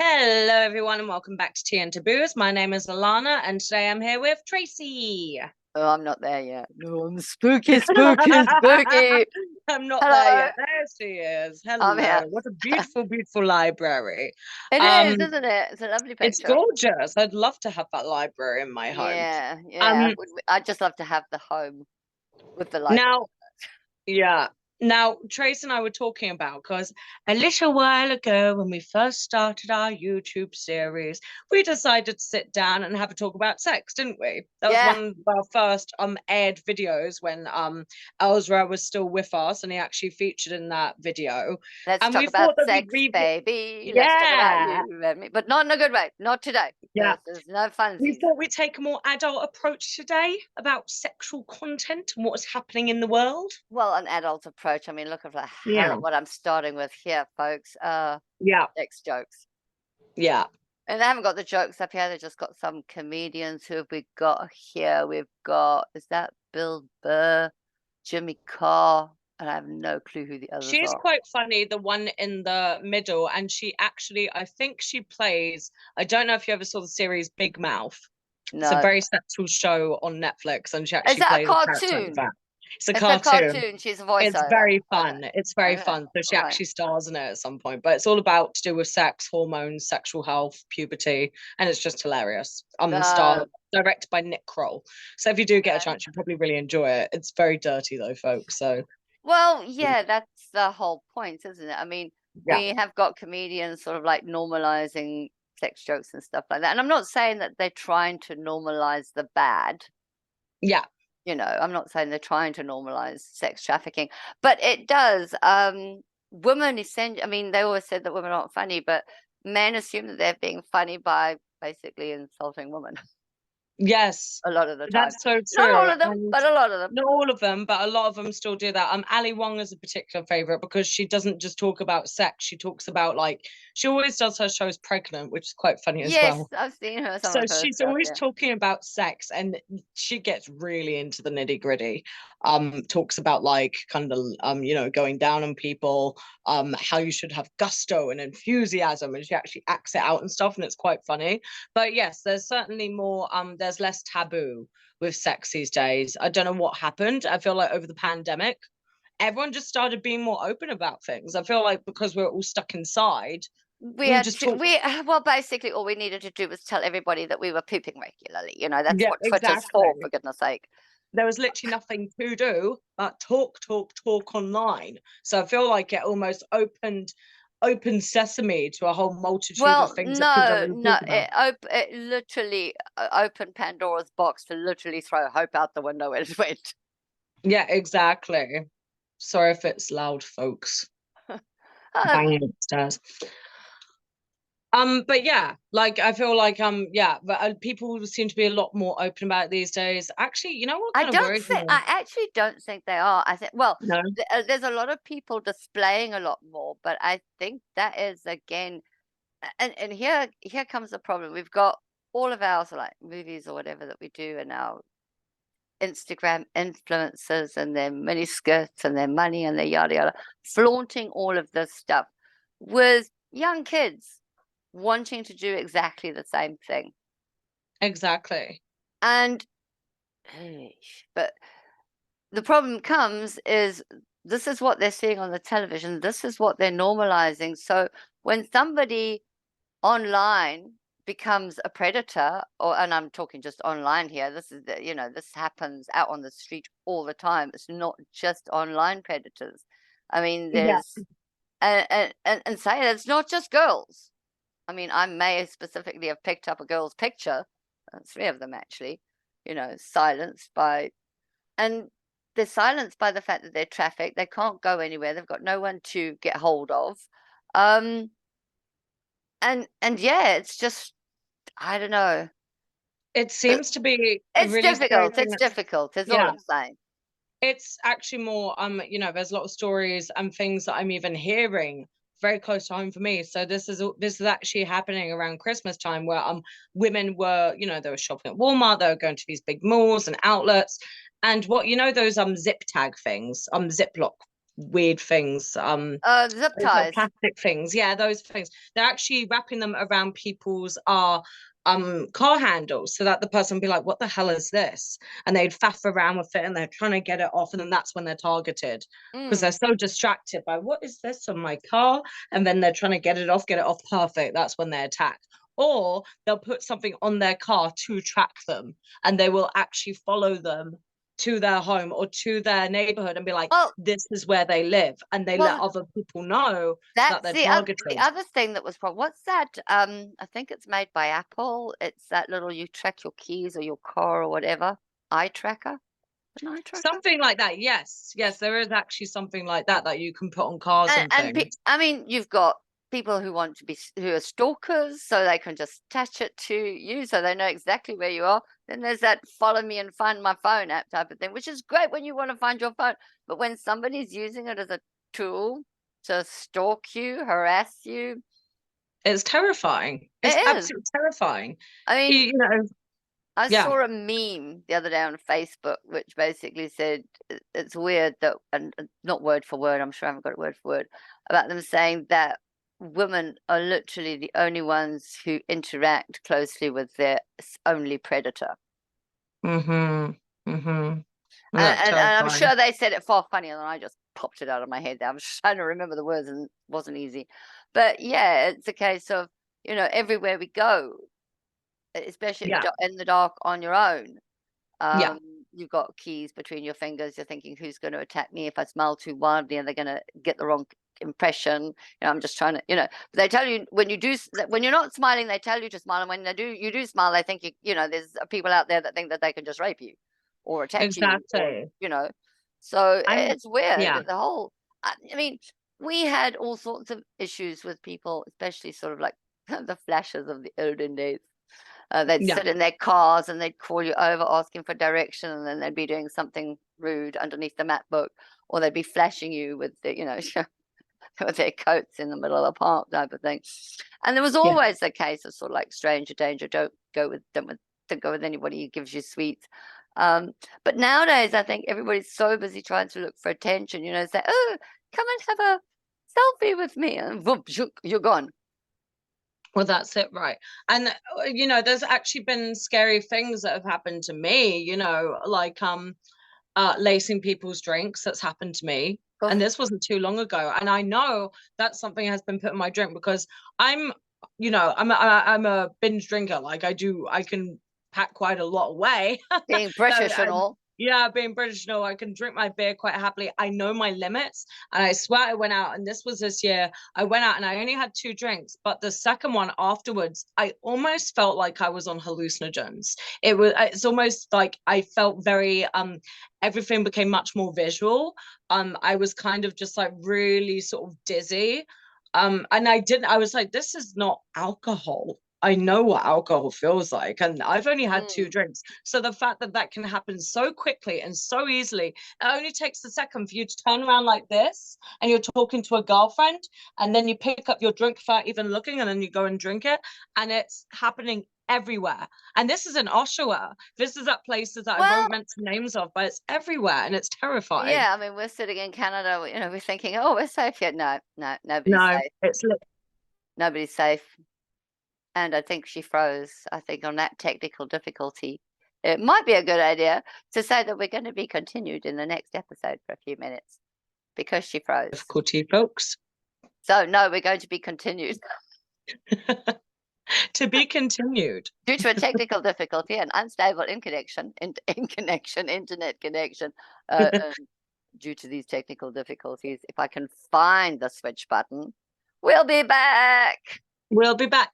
Hello, everyone, and welcome back to Tea and Taboos. My name is Alana, and today I'm here with Tracy. Oh, I'm not there yet. No, I'm spooky, spooky, spooky. I'm not Hello. there yet. There she is. I'm here. Hello. What a beautiful, beautiful library. It is, isn't it? It's a lovely It's picture. gorgeous. I'd love to have that library in my home. Yeah. I'd just love to have the home with the library. Now, Trace and I were talking about, because a little while ago when we first started our YouTube series, we decided to sit down and have a talk about sex, didn't we? That was one of our first aired videos when Ezra was still with us, and he actually featured in that video. Let's and talk we about thought that sex, baby. Let's talk about you and me, but not in a good way. Not today. Yeah. There's no fun. We thought we'd take a more adult approach today about sexual content and what's happening in the world. Well, an adult approach. I mean, look at what I'm starting with here, folks. Sex jokes. Yeah. And they haven't got the jokes up here. They've just got some comedians. Who have we got here? We've got, is that Bill Burr, Jimmy Carr? And I have no clue who the others are. She's quite funny, the one in the middle. And she actually, I think she plays, I don't know if you ever saw the series Big Mouth. No. It's a very sexual show on Netflix. And she actually plays a cartoon. It's a cartoon. She's a voiceover. It's very fun. It's very fun. So she actually stars in it at some point. But it's all about to do with sex, hormones, sexual health, puberty, and it's just hilarious. Directed by Nick Kroll. So if you do get a chance, you'll probably really enjoy it. It's very dirty though, folks. So well, yeah, that's the whole point, isn't it? I mean, we have got comedians sort of like normalizing sex jokes and stuff like that. And I'm not saying that they're trying to normalize the bad. Yeah. You know, I'm not saying they're trying to normalize sex trafficking, but it does. Women essentially, I mean, they always said that women aren't funny, but men assume that they're being funny by basically insulting women. Yes, a lot of the time. That's so true. Not all of them, but a lot of them. Not all of them, but a lot of them still do that. Ali Wong is a particular favorite because she doesn't just talk about sex. She talks about, like, she always does her shows pregnant, which is quite funny as well. Yes, I've seen her. So she's always talking about sex, and she gets really into the nitty gritty. Talks about, like, kind of you know, going down on people, how you should have gusto and enthusiasm, and she actually acts it out and stuff, and it's quite funny. But yes, there's certainly more there's less taboo with sex these days. I don't know what happened. I feel like over the pandemic, everyone just started being more open about things. I feel like because we're all stuck inside, well, basically all we needed to do was tell everybody that we were pooping regularly. You know, that's what Twitter's for goodness sake. There was literally nothing to do but talk online. So I feel like it almost opened sesame to a whole multitude of things. It literally opened Pandora's box to literally throw hope out the window when it went. Yeah, exactly. Sorry if it's loud, folks. Banging upstairs. But yeah, like I feel like but people seem to be a lot more open about it these days. Actually, you know what? I actually don't think they are. I think there's a lot of people displaying a lot more, but I think that is again, and here comes the problem. We've got all of our like movies or whatever that we do, and our Instagram influencers and their mini skirts and their money and their yada yada, flaunting all of this stuff with young kids wanting to do exactly the same thing. Exactly. And but the problem comes is this is what they're seeing on the television. This is what they're normalizing. So when somebody online becomes a predator, and I'm talking just online here, this is this happens out on the street all the time. It's not just online predators. I mean, there's and say it's not just girls. I mean, I may specifically have picked up a girl's picture, 3 of them actually, silenced by, and they're silenced by the fact that they're trafficked. They can't go anywhere. They've got no one to get hold of. And yeah, it's just, I don't know. It seems to be difficult. It's difficult. Is all I'm saying. It's actually more, there's a lot of stories and things that I'm even hearing very close to home for me. So this is actually happening around Christmas time, where women were, they were shopping at Walmart, they were going to these big malls and outlets, and those zip tag things, Ziploc weird things. Zip Those sort of ties. plastic things. Yeah, those things. They're actually wrapping them around people's car handles so that the person will be like, what the hell is this? And they'd faff around with it and they're trying to get it off, and then that's when they're targeted because they're so distracted by what is this on my car, and then they're trying to get it off perfect. That's when they're attacked. Or they'll put something on their car to track them, and they will actually follow them to their home or to their neighborhood and be like, Well, this is where they live, and they let well, other people know that that's they're the targeted. other thing that was problem. What's that? I think it's made by Apple. It's that little you track your keys or your car or whatever. Eye tracker. An eye tracker. Something like that. Yes, yes, there is actually something like that that you can put on cars and things. I mean, you've got people who want to be who are stalkers, so they can just attach it to you, so they know exactly where you are. Then there's that follow me and find my phone app type of thing, which is great when you want to find your phone. But when somebody's using it as a tool to stalk you, harass you, It's terrifying. It's it is. absolutely terrifying. I mean, You know, I yeah. saw a meme the other day on Facebook, which basically said it's weird that, and not word for word, I'm sure I haven't got it word for word, about them saying that women are literally the only ones who interact closely with their only predator. Mm-hmm. Mm-hmm. That's And I'm terrifying. sure they said it far funnier than I just popped it out of my head. I was trying to remember the words and it wasn't easy. But yeah, it's a case of, everywhere we go, especially Yeah. in the dark on your own. Yeah. Um, you've got keys between your fingers. You're thinking, who's going to attack me if I smile too wildly? And they're going to get the wrong impression. I'm just trying to, they tell you when you do, when you're not smiling, they tell you to smile. And when you do smile, they think there's people out there that think that they can just rape you or attack you or, Exactly. so I'm it's weird. yeah. The whole, I mean, we had all sorts of issues with people, especially sort of like the flashes of the olden days. They'd Yeah. sit in their cars and they'd call you over asking for direction, and then they'd be doing something rude underneath the map book, or they'd be flashing you with with their coats in the middle of the park type of thing. And there was Yeah. always the case of sort of like stranger danger. Don't go with anybody who gives you sweets. But nowadays, I think everybody's so busy trying to look for attention. Say, "Oh, come and have a selfie with me," and whoop, you're gone. Well, that's it, right. And there's actually been scary things that have happened to me, like lacing people's drinks. That's happened to me. And Oh, this wasn't too long ago. And I know that something has been put in my drink because I'm, I'm a binge drinker. Like I can pack quite a lot away. being So British and all. yeah, being British, no, I can drink my beer quite happily. I know my limits. And I swear I went out, and this was this year. I went out and I only had 2 drinks, but the second one afterwards, I almost felt like I was on hallucinogens. It's almost like I felt very everything became much more visual. I was kind of just like really sort of dizzy. And I was like, this is not alcohol. I know what alcohol feels like, and I've only had 2 drinks. So the fact that that can happen so quickly and so easily, it only takes a second for you to turn around like this and you're talking to a girlfriend, and then you pick up your drink without even looking, and then you go and drink it, and it's happening everywhere. And this is in Oshawa. This is at places that I Well, won't mention names of, but it's everywhere, and it's terrifying. yeah, I mean, we're sitting in Canada, we're thinking, oh, we're safe here. No, no, nobody's No, safe. it's Nobody's safe. And I think she froze. I think on that technical difficulty, it might be a good idea to say that we're going to be continued in the next episode for a few minutes because she froze. difficulty, folks. So, no, we're going to be continued. To be continued. Due to a technical difficulty and unstable internet connection, due to these technical difficulties, if I can find the switch button, we'll be back. We'll be back.